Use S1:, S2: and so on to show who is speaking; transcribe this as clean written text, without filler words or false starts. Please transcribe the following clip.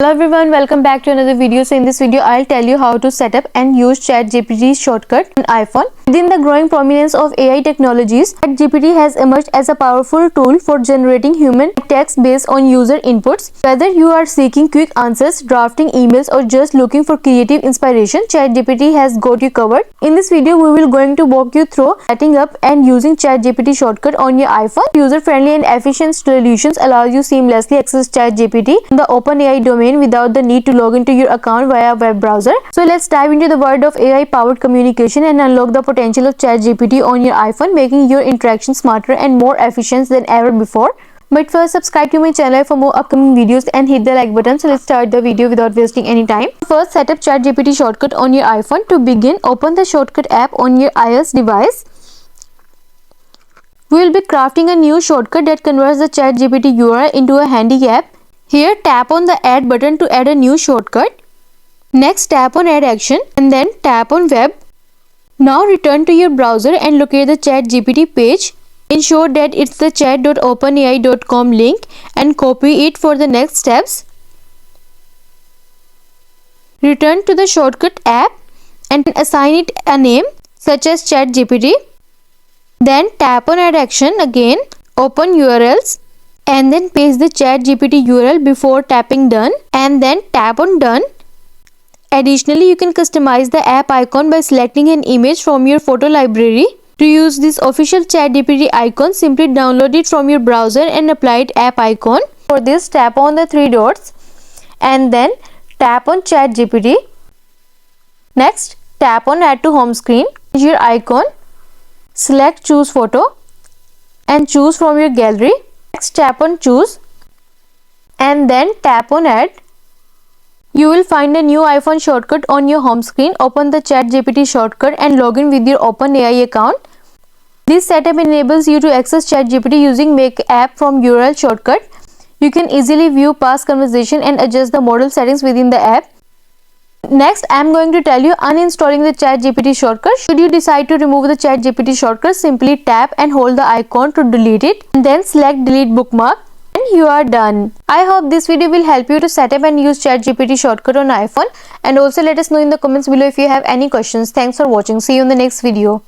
S1: Hello everyone, welcome back to another video. So in this video I'll tell you how to set up and use ChatGPT shortcut on iPhone. Within the growing prominence of AI technologies, ChatGPT has emerged as a powerful tool for generating human text based on user inputs. Whether you are seeking quick answers, drafting emails or just looking for creative inspiration, ChatGPT has got you covered. In this video we will going to walk you through setting up and using ChatGPT shortcut on your iPhone. User-friendly and efficient solutions allow you seamlessly access ChatGPT in the OpenAI domain without the need to log into your account via web browser. So let's dive into the world of AI powered communication and unlock the potential of ChatGPT on your iPhone, making your interaction smarter and more efficient than ever before. But first, subscribe to my channel for more upcoming videos and hit the like button. So let's start the video without wasting any time. First, set up ChatGPT shortcut on your iPhone. To begin, open the shortcut app on your iOS device. We will be crafting a new shortcut that converts the ChatGPT URL into a handy app. Here, tap on the add button to add a new shortcut. Next, tap on add action and then tap on web. Now return to your browser and locate the ChatGPT page. Ensure that it's the chat.openai.com link and copy it for the next steps. Return to the shortcut app and assign it a name such as ChatGPT. Then tap on add action again, open URLs and then paste the ChatGPT URL before tapping done and then tap on done. Additionally, you can customize the app icon by selecting an image from your photo library. To use this official ChatGPT icon, simply download it from your browser and apply it app icon. For this, tap on the three dots and then tap on ChatGPT. Next, tap on add to home screen. Change your icon. Select choose photo and choose from your gallery. Next, tap on choose and then tap on add. You will find a new iPhone shortcut on your home screen. Open the ChatGPT shortcut and log in with your OpenAI account. This setup enables you to access ChatGPT using Make App from URL shortcut. You can easily view past conversation and adjust the model settings within the app. Next, I am going to tell you uninstalling the ChatGPT shortcut. Should you decide to remove the ChatGPT shortcut, simply tap and hold the icon to delete it and then select delete bookmark and you are done. I hope this video will help you to set up and use ChatGPT shortcut on iPhone, and also let us know in the comments below if you have any questions. Thanks for watching. See you in the next video.